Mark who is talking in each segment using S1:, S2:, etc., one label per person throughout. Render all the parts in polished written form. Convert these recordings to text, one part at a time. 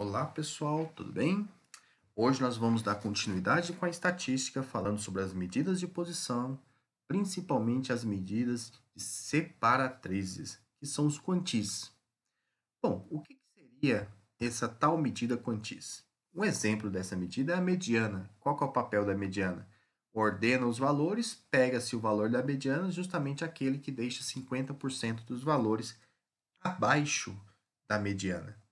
S1: Olá, pessoal, tudo bem? Hoje nós vamos dar continuidade com a estatística, falando sobre as medidas de posição, principalmente as medidas de separatrizes, que são os quantis. Bom, o que seria essa tal medida quantis? Um exemplo dessa medida é a mediana. Qual que é o papel da mediana? Ordena os valores, pega-se o valor da mediana, justamente aquele que deixa 50% dos valores abaixo da mediana.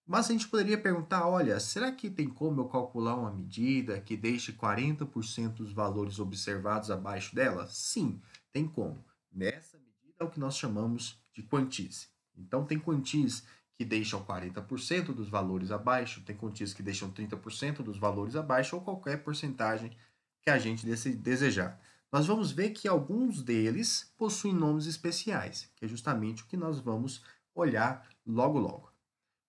S1: Mas a gente poderia perguntar, olha, será que tem como eu calcular uma medida que deixe 40% dos valores observados abaixo dela? Sim, tem como. Nessa medida é o que nós chamamos de quantis. Então, tem quantis que deixam 40% dos valores abaixo, tem quantis que deixam 30% dos valores abaixo, ou qualquer porcentagem que a gente desejar. Nós vamos ver que alguns deles possuem nomes especiais, que é justamente o que nós vamos olhar logo logo.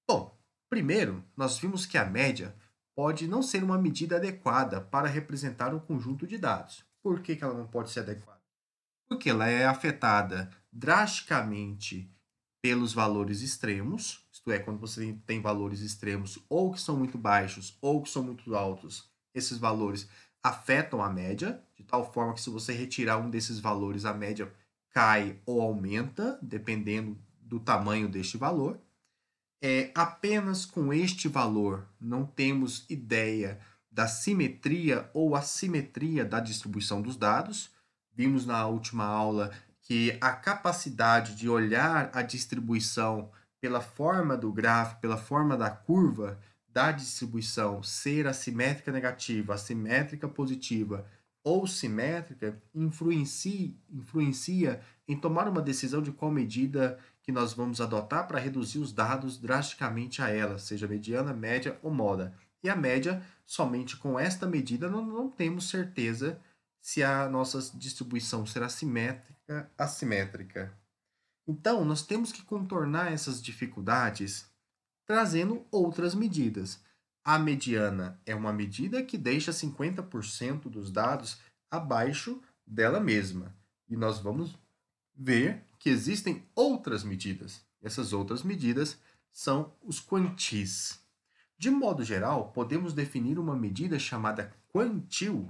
S1: Bom, primeiro, nós vimos que a média pode não ser uma medida adequada para representar um conjunto de dados. Por que ela não pode ser adequada? Porque ela é afetada drasticamente pelos valores extremos, isto é, quando você tem valores extremos ou que são muito baixos ou que são muito altos, esses valores afetam a média, de tal forma que se você retirar um desses valores, a média cai ou aumenta, dependendo do tamanho deste valor. Apenas com este valor não temos ideia da simetria ou assimetria da distribuição dos dados. Vimos na última aula que a capacidade de olhar a distribuição pela forma do gráfico, pela forma da curva da distribuição ser assimétrica negativa, assimétrica positiva ou simétrica, influencia em tomar uma decisão de qual medida que nós vamos adotar para reduzir os dados drasticamente a ela, seja mediana, média ou moda. E a média, somente com esta medida, não temos certeza se a nossa distribuição será simétrica, assimétrica. Então, nós temos que contornar essas dificuldades trazendo outras medidas. A mediana é uma medida que deixa 50% dos dados abaixo dela mesma. E nós vamos ver que existem outras medidas. Essas outras medidas são os quantis. De modo geral, podemos definir uma medida chamada quantil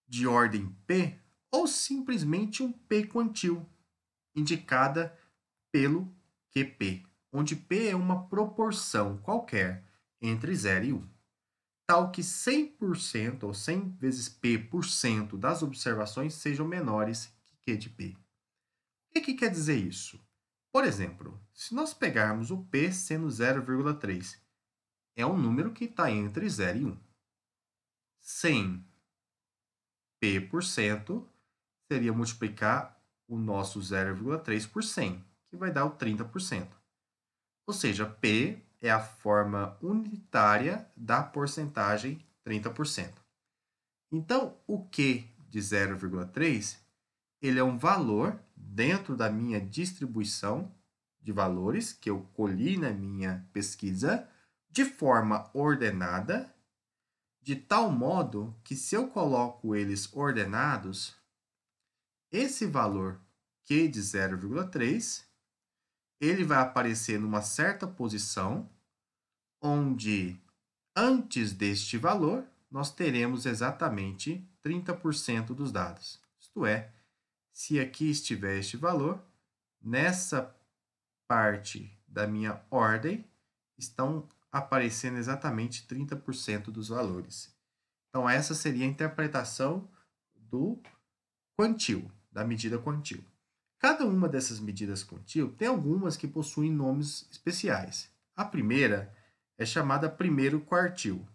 S1: de ordem P ou simplesmente um P quantil, indicada pelo QP, onde P é uma proporção qualquer entre 0 e 1, tal que 100% ou 100 vezes P% das observações sejam menores que Q de P. O que quer dizer isso? Por exemplo, se nós pegarmos o P sendo 0,3, é um número que está entre 0 e 1. 100 P% seria multiplicar o nosso 0,3 por 100, que vai dar o 30%. Ou seja, P é a forma unitária da porcentagem 30%. Então, o Q de 0,3 ele é um valor dentro da minha distribuição de valores que eu colhi na minha pesquisa de forma ordenada, de tal modo que se eu coloco eles ordenados, esse valor Q de 0,3 ele vai aparecer numa certa posição, onde antes deste valor nós teremos exatamente 30% dos dados. Isto é, se aqui estiver este valor, nessa parte da minha ordem estão aparecendo exatamente 30% dos valores. Então, essa seria a interpretação do quantil, da medida quantil. Cada uma dessas medidas quantil tem algumas que possuem nomes especiais. A primeira é chamada primeiro quartil.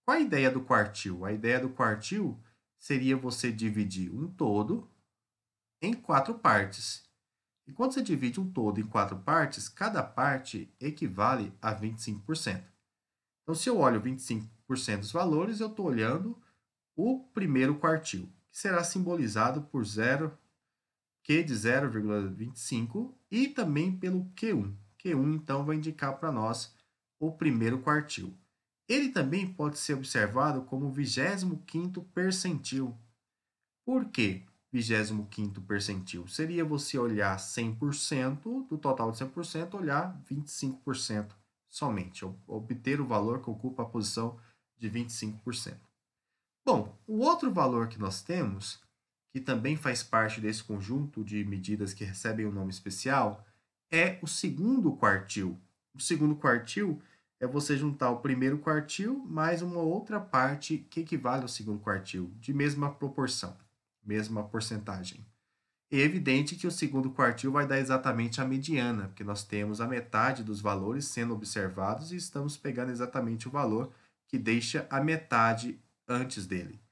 S1: Qual a ideia do quartil? A ideia do quartil seria você dividir um todo em 4 partes. E quando você divide um todo em 4 partes, cada parte equivale a 25%. Então, se eu olho 25% dos valores, eu estou olhando o primeiro quartil, que será simbolizado por Q de 0,25 e também pelo Q1. Q1, então, vai indicar para nós o primeiro quartil. Ele também pode ser observado como o 25º percentil. Por quê? 25º percentil. Seria você olhar 100% do total de 100%, olhar 25% somente, obter o valor que ocupa a posição de 25%. Bom, o outro valor que nós temos, que também faz parte desse conjunto de medidas que recebem um nome especial, é o segundo quartil. O segundo quartil é você juntar o primeiro quartil mais uma outra parte que equivale ao segundo quartil, de mesma proporção, mesma porcentagem. É evidente que o segundo quartil vai dar exatamente a mediana, porque nós temos a metade dos valores sendo observados e estamos pegando exatamente o valor que deixa a metade antes dele.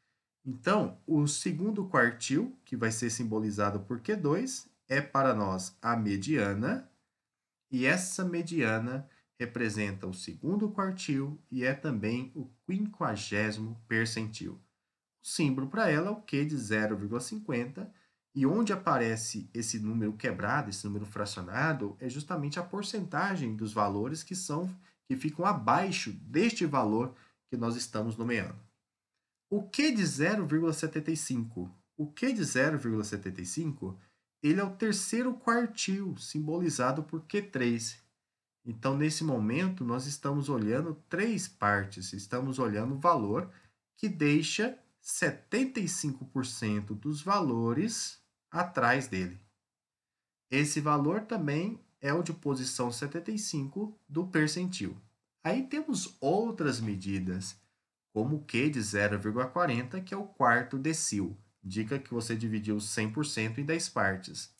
S1: Então, o segundo quartil, que vai ser simbolizado por Q2, é para nós a mediana, e essa mediana representa o segundo quartil e é também o 50º percentil. O símbolo para ela é o Q de 0,50, e onde aparece esse número quebrado, esse número fracionado, é justamente a porcentagem dos valores que ficam abaixo deste valor que nós estamos nomeando. O Q de 0,75? O Q de 0,75, ele é o terceiro quartil, simbolizado por Q3. Então, nesse momento, nós estamos olhando três partes. Estamos olhando o valor que deixa 75% dos valores atrás dele. Esse valor também é o de posição 75 do percentil. Aí temos outras medidas, como o Q de 0,40, que é o quarto decil. Indica que você dividiu 100% em 10 partes.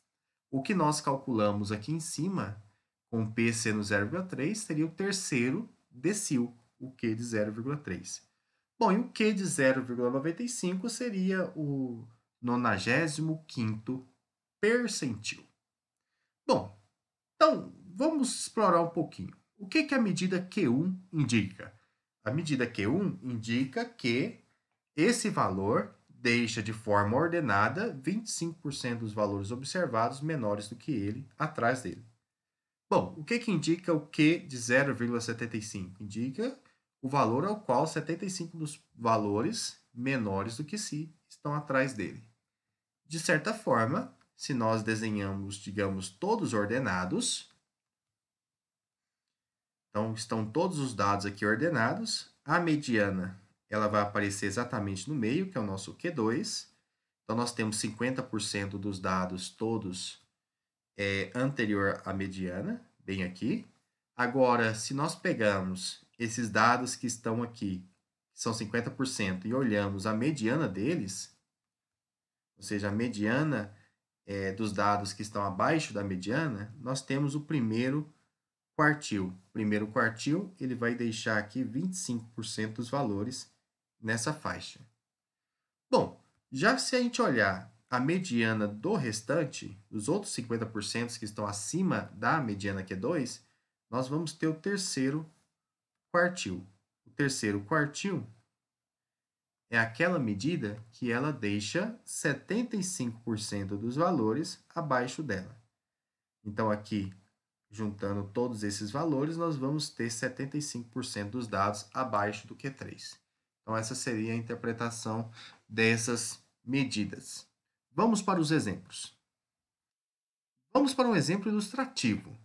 S1: O que nós calculamos aqui em cima, com P sendo 0,3, seria o terceiro decil, o Q de 0,3. Bom, e o Q de 0,95 seria o 95º percentil. Bom, então vamos explorar um pouquinho. O que a medida Q1 indica? A medida Q1 indica que esse valor deixa de forma ordenada 25% dos valores observados menores do que ele atrás dele. Bom, o que indica o Q de 0,75? Indica o valor ao qual 75 dos valores menores do que si estão atrás dele. De certa forma, se nós desenhamos, digamos, todos ordenados, então estão todos os dados aqui ordenados, a mediana ela vai aparecer exatamente no meio, que é o nosso Q2. Então, nós temos 50% dos dados todos anterior à mediana, bem aqui. Agora, se nós pegarmos esses dados que estão aqui, que são 50%, e olhamos a mediana deles, ou seja, a mediana dos dados que estão abaixo da mediana, nós temos o primeiro quartil. O primeiro quartil, ele vai deixar aqui 25% dos valores nessa faixa. Bom, já se a gente olhar a mediana do restante, os outros 50% que estão acima da mediana Q2, nós vamos ter o terceiro quartil. O terceiro quartil é aquela medida que ela deixa 75% dos valores abaixo dela. Então, aqui, juntando todos esses valores, nós vamos ter 75% dos dados abaixo do Q3. Então, essa seria a interpretação dessas medidas. Vamos para os exemplos. Vamos para um exemplo ilustrativo.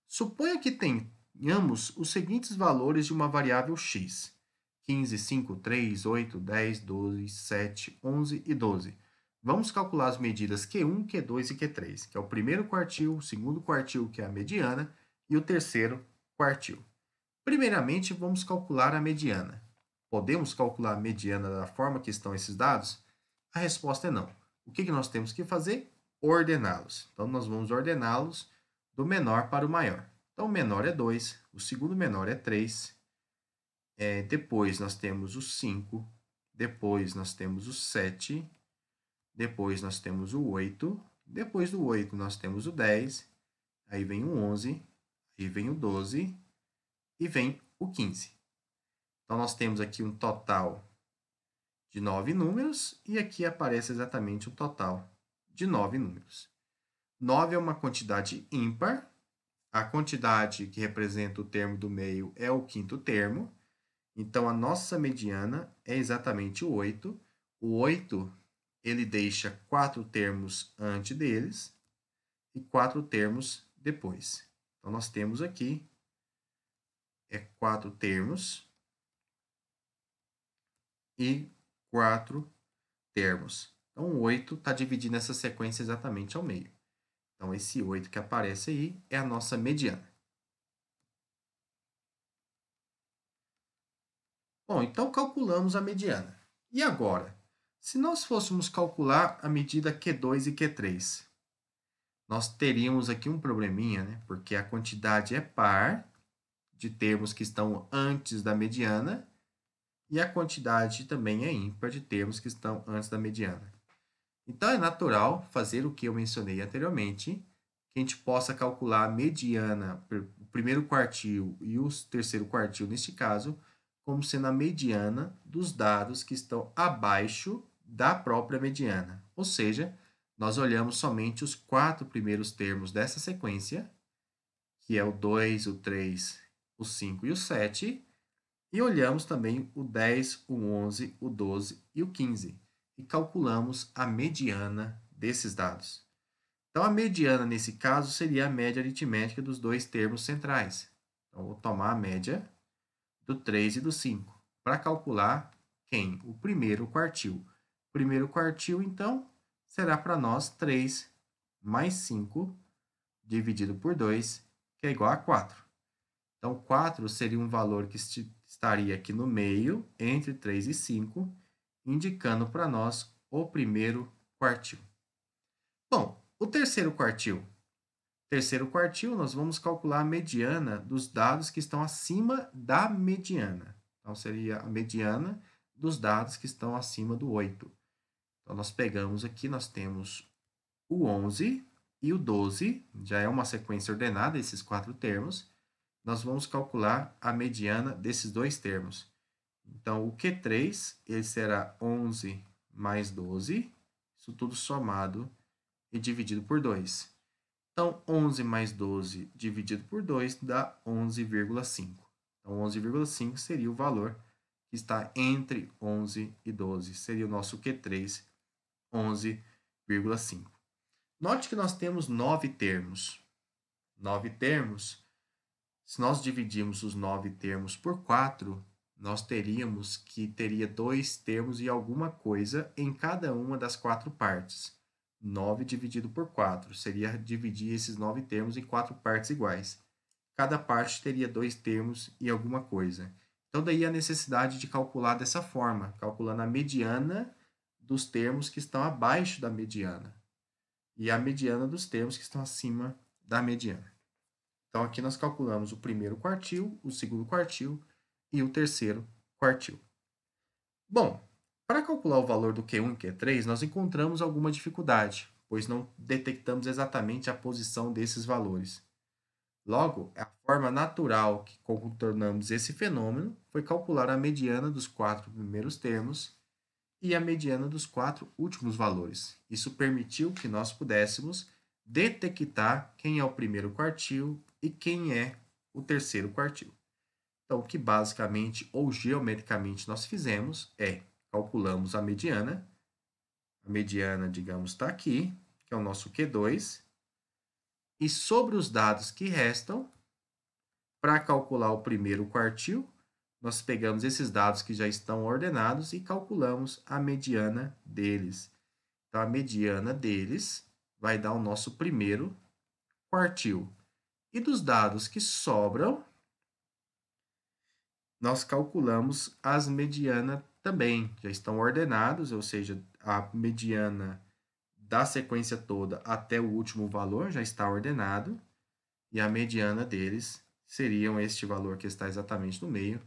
S1: Suponha que tenhamos os seguintes valores de uma variável x: 15, 5, 3, 8, 10, 12, 7, 11 e 12. Vamos calcular as medidas Q1, Q2 e Q3, que é o primeiro quartil, o segundo quartil, que é a mediana, e o terceiro quartil. Primeiramente, vamos calcular a mediana. Podemos calcular a mediana da forma que estão esses dados? A resposta é não. O que nós temos que fazer? Ordená-los. Então, nós vamos ordená-los do menor para o maior. Então, o menor é 2, o segundo menor é 3, depois nós temos o 5, depois nós temos o 7, depois nós temos o 8, depois do 8 nós temos o 10, aí vem o 11, aí vem o 12 e vem o 15. Então, nós temos aqui um total de 9 números e aqui aparece exatamente o total de 9 números. 9 é uma quantidade ímpar, a quantidade que representa o termo do meio é o quinto termo, então a nossa mediana é exatamente o 8. O 8, ele deixa 4 termos antes deles e 4 termos depois. Então, nós temos aqui é 4 termos e 4 termos. Então, o 8 está dividindo essa sequência exatamente ao meio. Então, esse 8 que aparece aí é a nossa mediana. Bom, então calculamos a mediana. E agora? Se nós fôssemos calcular a medida Q2 e Q3, nós teríamos aqui um probleminha, né? Porque a quantidade é par de termos que estão antes da mediana e a quantidade também é ímpar de termos que estão antes da mediana. Então, é natural fazer o que eu mencionei anteriormente, que a gente possa calcular a mediana, o primeiro quartil e o terceiro quartil, neste caso, como sendo a mediana dos dados que estão abaixo da própria mediana. Ou seja, nós olhamos somente os 4 primeiros termos dessa sequência, que é o 2, o 3, o 5 e o 7, e olhamos também o 10, o 11, o 12 e o 15, e calculamos a mediana desses dados. Então, a mediana, nesse caso, seria a média aritmética dos dois termos centrais. Então, vou tomar a média do 3 e do 5 para calcular quem? O primeiro quartil. O primeiro quartil, então, será para nós 3 mais 5 dividido por 2, que é igual a 4. Então, 4 seria um valor que estaria aqui no meio, entre 3 e 5, indicando para nós o primeiro quartil. Bom, o terceiro quartil. Terceiro quartil, nós vamos calcular a mediana dos dados que estão acima da mediana. Então, seria a mediana dos dados que estão acima do 8. Então, nós pegamos aqui, nós temos o 11 e o 12, já é uma sequência ordenada, esses 4 termos. Nós vamos calcular a mediana desses dois termos. Então, o Q3 ele será 11 mais 12, isso tudo somado e dividido por 2. Então, 11 mais 12 dividido por 2 dá 11,5. Então, 11,5 seria o valor que está entre 11 e 12. Seria o nosso Q3, 11,5. Note que nós temos 9 termos. 9 termos. Se nós dividirmos os 9 termos por 4, nós teríamos que teria 2 termos e alguma coisa em cada uma das 4 partes. 9 dividido por 4 seria dividir esses 9 termos em 4 partes iguais. Cada parte teria 2 termos e alguma coisa. Então, daí a necessidade de calcular dessa forma, calculando a mediana dos termos que estão abaixo da mediana e a mediana dos termos que estão acima da mediana. Então, aqui nós calculamos o primeiro quartil, o segundo quartil e o terceiro quartil. Bom, para calcular o valor do Q1 e Q3, nós encontramos alguma dificuldade, pois não detectamos exatamente a posição desses valores. Logo, a forma natural que contornamos esse fenômeno foi calcular a mediana dos 4 primeiros termos e a mediana dos 4 últimos valores. Isso permitiu que nós pudéssemos detectar quem é o primeiro quartil e quem é o terceiro quartil. Então, o que basicamente ou geometricamente nós fizemos é calculamos a mediana. A mediana, digamos, está aqui, que é o nosso Q2. E sobre os dados que restam, para calcular o primeiro quartil, nós pegamos esses dados que já estão ordenados e calculamos a mediana deles. Então, a mediana deles vai dar o nosso primeiro quartil. E dos dados que sobram, nós calculamos as medianas também. Já estão ordenados, ou seja, a mediana da sequência toda até o último valor já está ordenado. E a mediana deles seriam este valor que está exatamente no meio,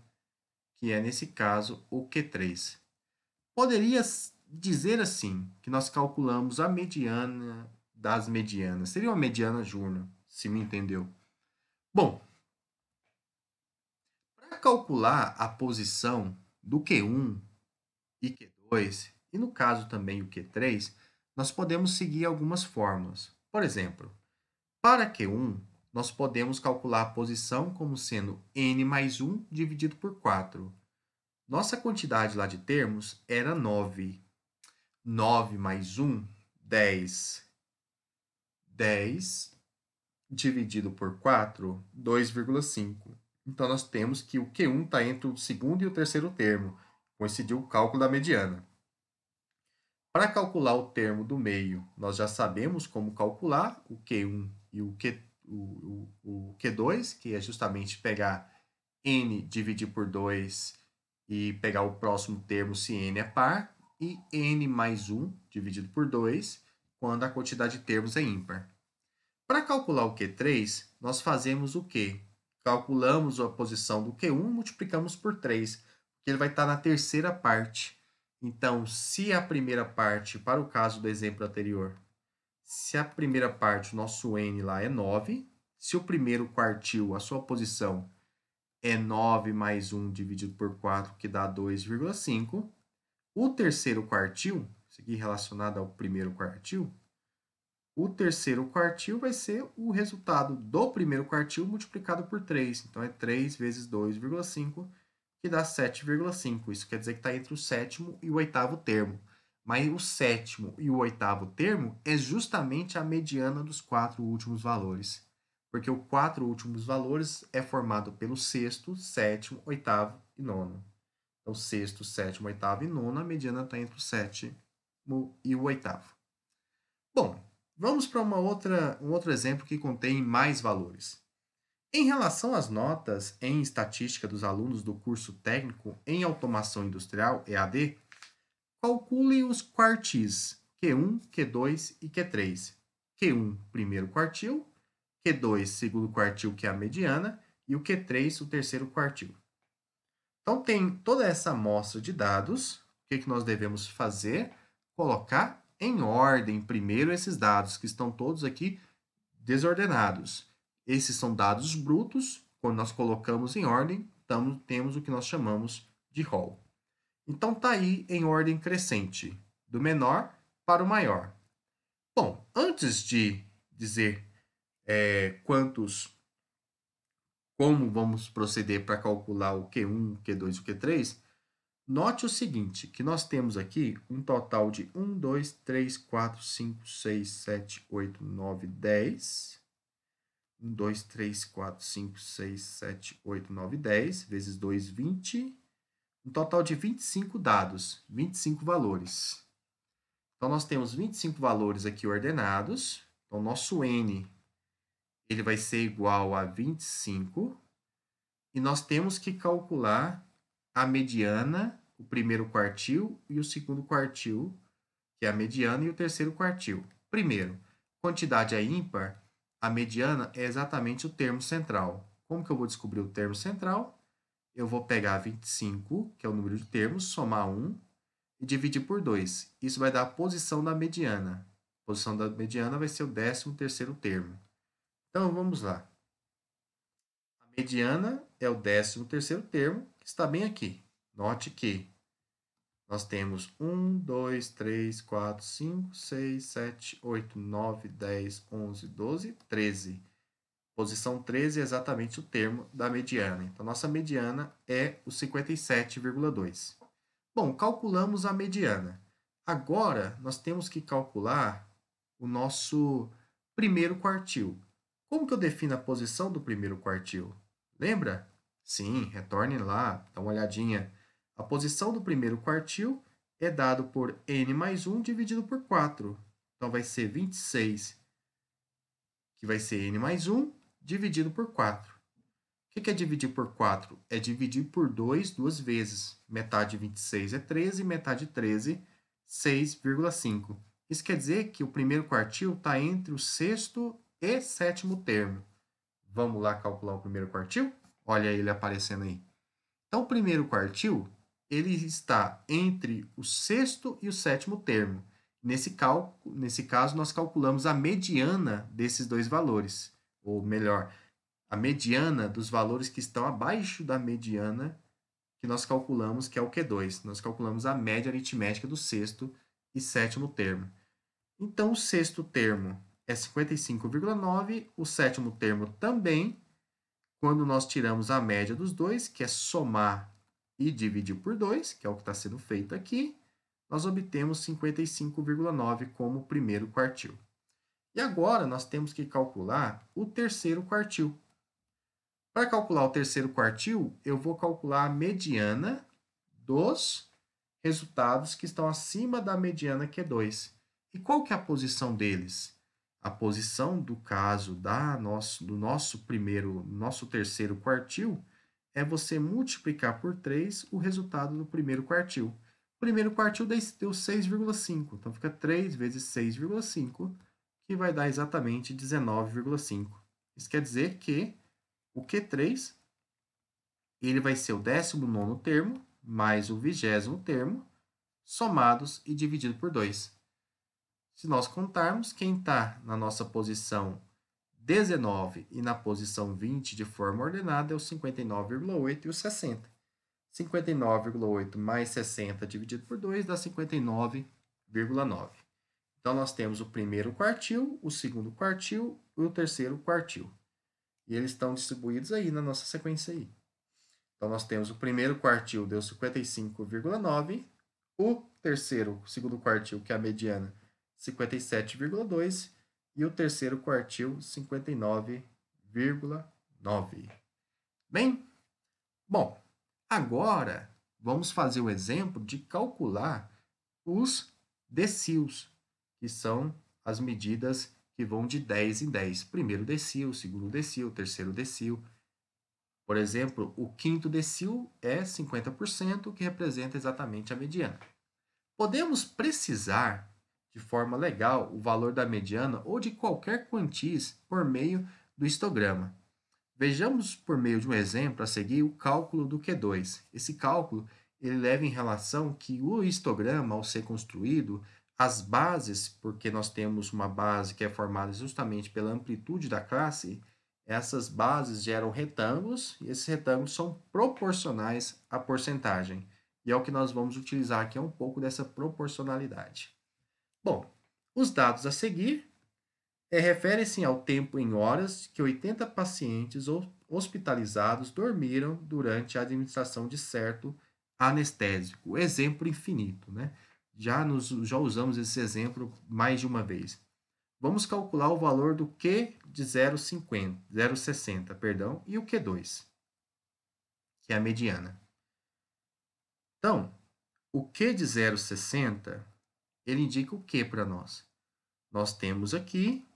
S1: que é, nesse caso, o Q3. Poderia dizer assim, que nós calculamos a mediana das medianas. Seria uma mediana júnior, se me entendeu. Bom, para calcular a posição do Q1 e Q2, e no caso também o Q3, nós podemos seguir algumas fórmulas. Por exemplo, para Q1, nós podemos calcular a posição como sendo n mais 1 dividido por 4. Nossa quantidade lá de termos era 9. 9 mais 1, 10. 10 dividido por 4, 2,5. Então, nós temos que o Q1 está entre o segundo e o terceiro termo. Coincidiu o cálculo da mediana. Para calcular o termo do meio, nós já sabemos como calcular o Q1 e o Q2, que é justamente pegar n dividir por 2 e pegar o próximo termo se n é par, e n mais 1 dividido por 2 quando a quantidade de termos é ímpar. Para calcular o Q3, nós fazemos o quê? Calculamos a posição do Q1 e multiplicamos por 3, porque ele vai estar na terceira parte. Então, se a primeira parte, para o caso do exemplo anterior, se a primeira parte, o nosso n lá é 9, se o primeiro quartil, a sua posição, é 9 mais 1 dividido por 4, que dá 2,5, o terceiro quartil, isso aqui relacionado ao primeiro quartil, o terceiro quartil vai ser o resultado do primeiro quartil multiplicado por 3. Então, é 3 vezes 2,5, que dá 7,5. Isso quer dizer que está entre o sétimo e o oitavo termo. Mas o sétimo e o oitavo termo é justamente a mediana dos 4 últimos valores. Porque os 4 últimos valores é formado pelo sexto, sétimo, oitavo e nono. Então, sexto, sétimo, oitavo e nono, a mediana está entre o sétimo e o oitavo. Bom, vamos para um outro exemplo que contém mais valores. Em relação às notas em estatística dos alunos do curso técnico em automação industrial, EAD, calcule os quartis Q1, Q2 e Q3. Q1, primeiro quartil, Q2, segundo quartil, que é a mediana, e o Q3, o terceiro quartil. Então, tem toda essa amostra de dados. O que nós devemos fazer? Colocar em ordem primeiro esses dados, que estão todos aqui desordenados. Esses são dados brutos. Quando nós colocamos em ordem, temos o que nós chamamos de rol. Então, está aí em ordem crescente, do menor para o maior. Bom, antes de dizer como vamos proceder para calcular o Q1, o Q2 e o Q3, note o seguinte, que nós temos aqui um total de 1, 2, 3, 4, 5, 6, 7, 8, 9, 10. 1, 2, 3, 4, 5, 6, 7, 8, 9, 10, vezes 2, 20. Um total de 25 dados, 25 valores. Então, nós temos 25 valores aqui ordenados. Então, nosso N ele vai ser igual a 25. E nós temos que calcular a mediana, o primeiro quartil e o segundo quartil, que é a mediana, e o terceiro quartil. Primeiro, quantidade é ímpar, a mediana é exatamente o termo central. Como que eu vou descobrir o termo central? Eu vou pegar 25, que é o número de termos, somar 1 e dividir por 2. Isso vai dar a posição da mediana. A posição da mediana vai ser o 13º termo. Então, vamos lá. A mediana é o 13º termo, que está bem aqui. Note que nós temos 1, 2, 3, 4, 5, 6, 7, 8, 9, 10, 11, 12, 13. Posição 13 é exatamente o termo da mediana. Então, nossa mediana é o 57,2. Bom, calculamos a mediana. Agora, nós temos que calcular o nosso primeiro quartil. Como que eu defino a posição do primeiro quartil? Lembra? Sim, retorne lá, dá uma olhadinha. A posição do primeiro quartil é dado por n mais 1 dividido por 4. Então, vai ser 26, que vai ser n mais 1, dividido por 4. O que é dividir por 4? É dividir por 2 duas vezes. Metade de 26 é 13, metade de 13, 6,5. Isso quer dizer que o primeiro quartil está entre o sexto e sétimo termo. Vamos lá calcular o primeiro quartil? Olha ele aparecendo aí. Então, o primeiro quartil ele está entre o sexto e o sétimo termo. Nesse caso, nós calculamos a mediana desses dois valores. Ou melhor, a mediana dos valores que estão abaixo da mediana que nós calculamos, que é o Q2. Nós calculamos a média aritmética do sexto e sétimo termo. Então, o sexto termo é 55,9, o sétimo termo também. Quando nós tiramos a média dos dois, que é somar e dividir por 2, que é o que está sendo feito aqui, nós obtemos 55,9 como primeiro quartil. E agora nós temos que calcular o terceiro quartil. Para calcular o terceiro quartil, eu vou calcular a mediana dos resultados que estão acima da mediana Q2. E qual que é a posição deles? A posição do caso do nosso terceiro quartil é você multiplicar por 3 o resultado do primeiro quartil. O primeiro quartil deu 6,5, então fica 3 vezes 6,5, que vai dar exatamente 19,5. Isso quer dizer que o Q3 ele vai ser o 19º termo mais o 20º termo, somados e dividido por 2. Se nós contarmos, quem está na nossa posição 19 e na posição 20 de forma ordenada é o 59,8 e o 60. 59,8 mais 60 dividido por 2 dá 59,9. Então, nós temos o primeiro quartil, o segundo quartil e o terceiro quartil. E eles estão distribuídos aí na nossa sequência aí. Então, nós temos o primeiro quartil, deu 55,9. O segundo quartil, que é a mediana, 57,2. E o terceiro quartil, 59,9. Bem, bom, agora vamos fazer o exemplo de calcular os decils, que são as medidas que vão de 10 em 10. Primeiro decil, segundo decil, terceiro decil. Por exemplo, o quinto decil é 50%, que representa exatamente a mediana. Podemos precisar, de forma legal, o valor da mediana ou de qualquer quantis por meio do histograma. Vejamos por meio de um exemplo a seguir o cálculo do Q2. Esse cálculo ele leva em relação que o histograma, ao ser construído, as bases, porque nós temos uma base que é formada justamente pela amplitude da classe, essas bases geram retângulos e esses retângulos são proporcionais à porcentagem. E é o que nós vamos utilizar aqui, é um pouco dessa proporcionalidade. Bom, os dados a seguir referem-se ao tempo em horas que 80 pacientes hospitalizados dormiram durante a administração de certo anestésico. Exemplo infinito, né? Já usamos esse exemplo mais de uma vez. Vamos calcular o valor do Q de 0,60, perdão, e o Q2, que é a mediana. Então, o Q de 0,60, ele indica o que para nós? Nós temos aqui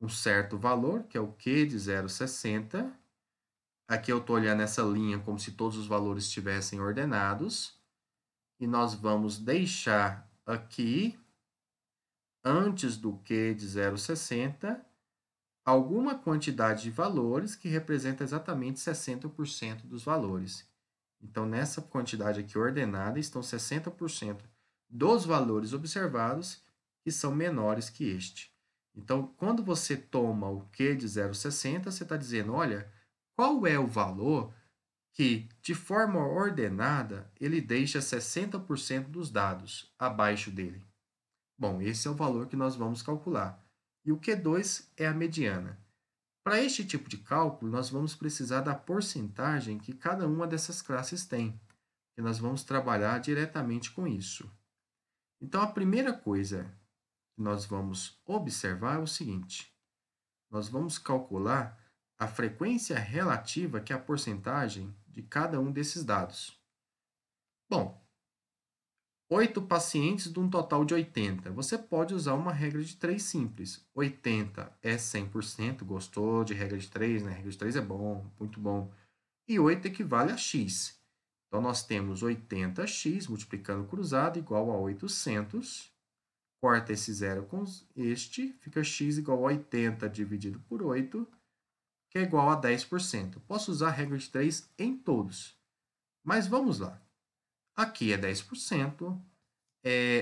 S1: um certo valor, que é o Q de 0,60. Aqui eu estou olhando essa linha como se todos os valores estivessem ordenados. E nós vamos deixar aqui, antes do Q de 0,60, alguma quantidade de valores que representa exatamente 60% dos valores. Então, nessa quantidade aqui ordenada, estão 60% dos valores observados que são menores que este. Então, quando você toma o Q de 0,60, você está dizendo, olha, qual é o valor que, de forma ordenada, ele deixa 60% dos dados abaixo dele? Bom, esse é o valor que nós vamos calcular. E o Q2 é a mediana. Para este tipo de cálculo, nós vamos precisar da porcentagem que cada uma dessas classes tem, e nós vamos trabalhar diretamente com isso. Então, a primeira coisa que nós vamos observar é o seguinte: nós vamos calcular a frequência relativa, que é a porcentagem de cada um desses dados. Bom, 8 pacientes de um total de 80. Você pode usar uma regra de 3 simples. 80 é 100%, gostou de regra de 3, né? Regra de 3 é bom, muito bom. E 8 equivale a x. Então, nós temos 80x multiplicando cruzado igual a 800. Corta esse zero com este, fica x igual a 80 dividido por 8, que é igual a 10%. Posso usar a regra de 3 em todos. Mas vamos lá. Aqui é 10%.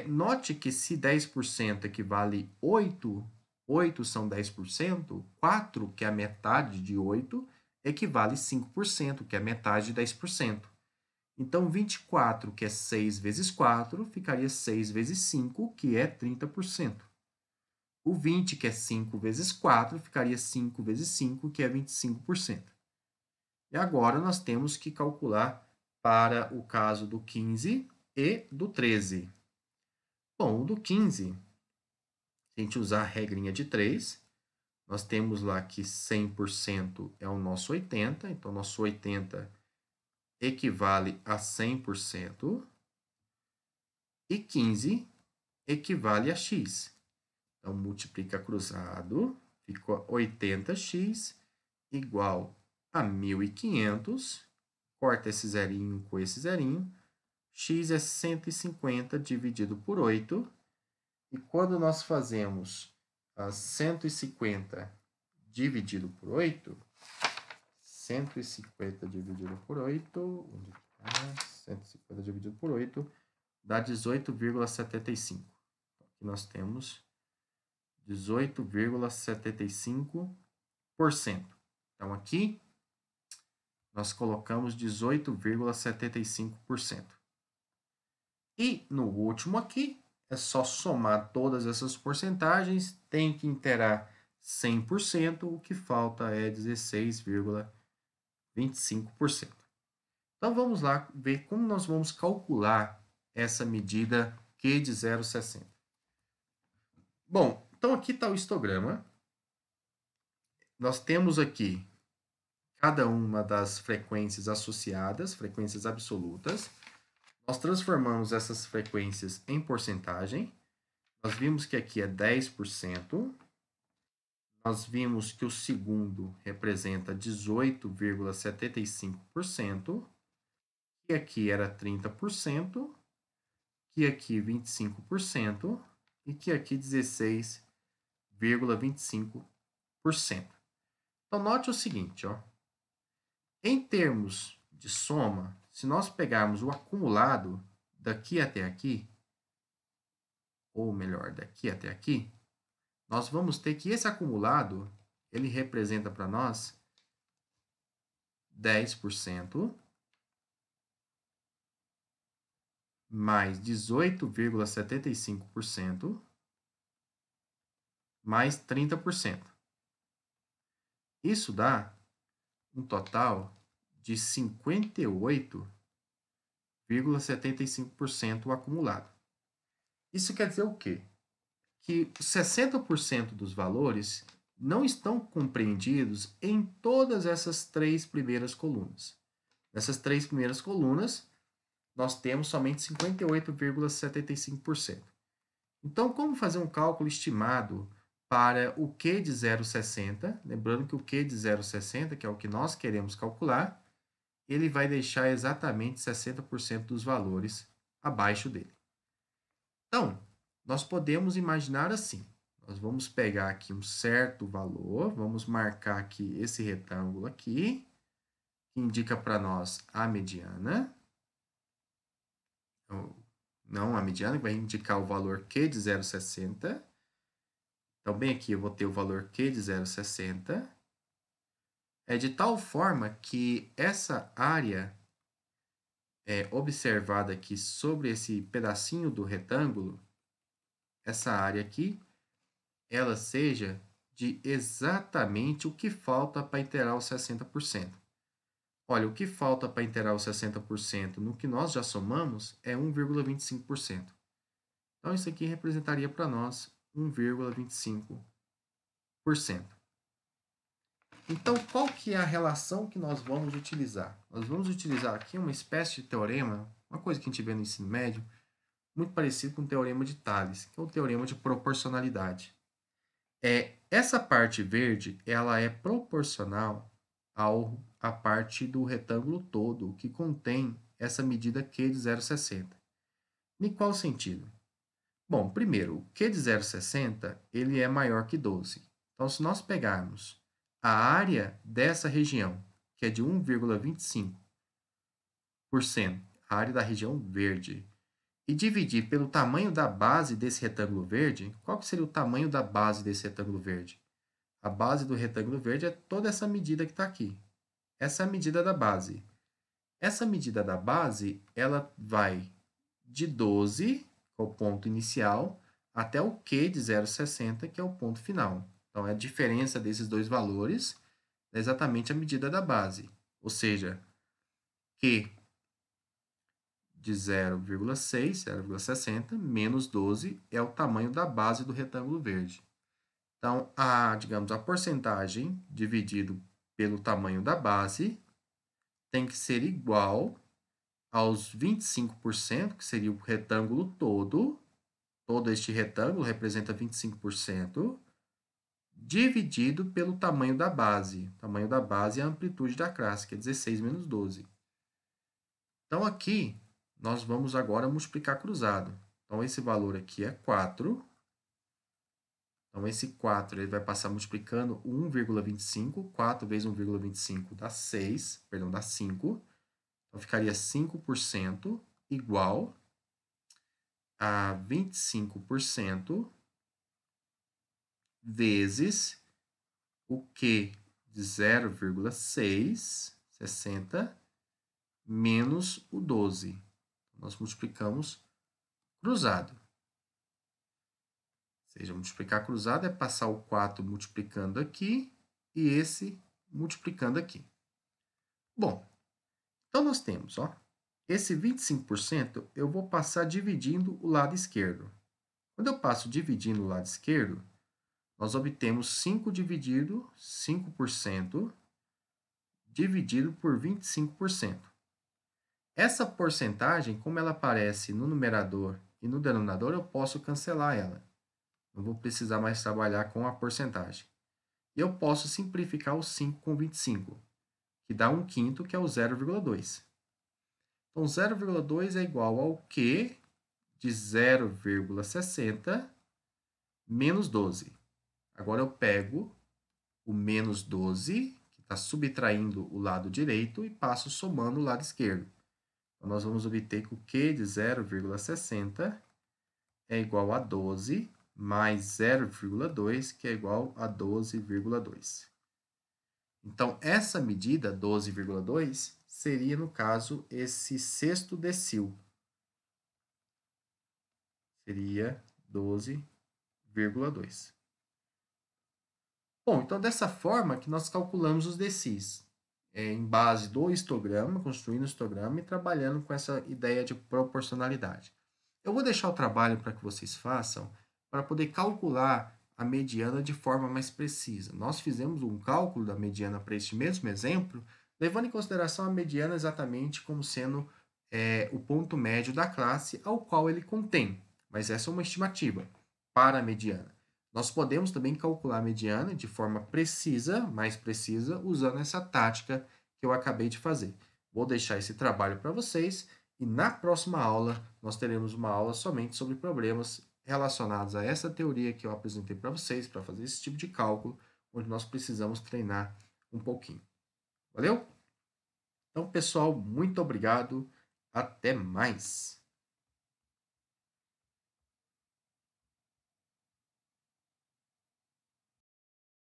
S1: Note que se 10% equivale 8, 8 são 10%, 4, que é a metade de 8, equivale 5%, que é a metade de 10%. Então, 24, que é 6 vezes 4, ficaria 6 vezes 5, que é 30%. O 20, que é 5 vezes 4, ficaria 5 vezes 5, que é 25%. E agora nós temos que calcular para o caso do 15 e do 13. Bom, o do 15, se a gente usar a regrinha de 3, Nós temos lá que 100% é o nosso 80, então nosso 80 equivale a 100% e 15 equivale a x. Então, multiplica cruzado, ficou 80x igual a 1.500, corta esse zerinho com esse zerinho, x é 150 dividido por 8, e quando nós fazemos 150 dividido por 8, 150 dividido por 8, onde está? 150 dividido por 8, dá 18,75. Aqui nós temos 18,75%. Então, aqui nós colocamos 18,75%. E no último aqui, é só somar todas essas porcentagens, tem que inteirar 100%, o que falta é 16,25%. Então, vamos lá ver como nós vamos calcular essa medida Q de 0,60. Bom, então aqui está o histograma. Nós temos aqui cada uma das frequências associadas, frequências absolutas. Nós transformamos essas frequências em porcentagem. Nós vimos que aqui é 10%. Nós vimos que o segundo representa 18,75%, que aqui era 30%, que aqui 25% e que aqui 16,25%. Então, note o seguinte, ó. Em termos de soma, se nós pegarmos o acumulado daqui até aqui, ou melhor, daqui até aqui, nós vamos ter que esse acumulado, ele representa para nós 10% mais 18,75% mais 30%. Isso dá um total de 58,75% acumulado. Isso quer dizer o quê? Que 60% dos valores não estão compreendidos em todas essas três primeiras colunas. Nessas três primeiras colunas, nós temos somente 58,75%. Então, como fazer um cálculo estimado para o Q de 0,60? Lembrando que o Q de 0,60, que é o que nós queremos calcular, ele vai deixar exatamente 60% dos valores abaixo dele. Então, nós podemos imaginar assim. Nós vamos pegar aqui um certo valor, vamos marcar aqui esse retângulo aqui, que indica para nós a mediana. Não a mediana, que vai indicar o valor Q de 0,60. Então, bem aqui eu vou ter o valor Q de 0,60. É de tal forma que essa área observada aqui sobre esse pedacinho do retângulo, essa área aqui, ela seja de exatamente o que falta para inteirar os 60%. Olha, o que falta para inteirar os 60% no que nós já somamos é 1,25%. Então, isso aqui representaria para nós 1,25%. Então, qual que é a relação que nós vamos utilizar? Nós vamos utilizar aqui uma espécie de teorema, uma coisa que a gente vê no ensino médio, muito parecido com o teorema de Tales, que é o teorema de proporcionalidade. Essa parte verde, ela é proporcional à parte do retângulo todo, que contém essa medida Q de 0,60. Em qual sentido? Bom, primeiro, o Q de 0,60, ele é maior que 12. Então, se nós pegarmos a área dessa região, que é de 1,25%, a área da região verde, e dividir pelo tamanho da base desse retângulo verde, qual que seria o tamanho da base desse retângulo verde? A base do retângulo verde é toda essa medida que está aqui. Essa é a medida da base. Essa medida da base, ela vai de 12, que é o ponto inicial, até o Q de 0,60, que é o ponto final. Então, a diferença desses dois valores é exatamente a medida da base. Ou seja, Q de 0,6, 0,60, menos 12 é o tamanho da base do retângulo verde. Então, digamos, a porcentagem dividido pelo tamanho da base tem que ser igual aos 25%, que seria o retângulo todo. Todo este retângulo representa 25%, dividido pelo tamanho da base. O tamanho da base é a amplitude da classe, que é 16 menos 12. Então, aqui, nós vamos agora multiplicar cruzado. Então, esse valor aqui é 4. Então, esse 4 ele vai passar multiplicando 1,25. 4 vezes 1,25 dá 6, perdão, dá 5. Então, ficaria 5% igual a 25% vezes o Q de 0,660 menos o 12. Nós multiplicamos cruzado. Ou seja, multiplicar cruzado é passar o 4 multiplicando aqui e esse multiplicando aqui. Bom, então nós temos, ó, esse 25% eu vou passar dividindo o lado esquerdo. Quando eu passo dividindo o lado esquerdo, nós obtemos 5 dividido 5% dividido por 25%. Essa porcentagem, como ela aparece no numerador e no denominador, eu posso cancelar ela. Não vou precisar mais trabalhar com a porcentagem. E eu posso simplificar o 5 com 25, que dá 1/5, que é o 0,2. Então, 0,2 é igual ao Q de 0,60 menos 12. Agora eu pego o menos 12, que está subtraindo o lado direito, e passo somando o lado esquerdo. Então, nós vamos obter que o Q de 0,60 é igual a 12 mais 0,2, que é igual a 12,2. Então, essa medida, 12,2, seria, no caso, esse sexto decil. Seria 12,2. Bom, então, dessa forma que nós calculamos os decis, em base do histograma, construindo o histograma e trabalhando com essa ideia de proporcionalidade. Eu vou deixar o trabalho para que vocês façam, para poder calcular a mediana de forma mais precisa. Nós fizemos um cálculo da mediana para este mesmo exemplo, levando em consideração a mediana exatamente como sendo o ponto médio da classe ao qual ele contém. Mas essa é uma estimativa para a mediana. Nós podemos também calcular a mediana de forma precisa, mais precisa, usando essa tática que eu acabei de fazer. Vou deixar esse trabalho para vocês e na próxima aula nós teremos uma aula somente sobre problemas relacionados a essa teoria que eu apresentei para vocês, para fazer esse tipo de cálculo, onde nós precisamos treinar um pouquinho. Valeu? Então, pessoal, muito obrigado. Até mais!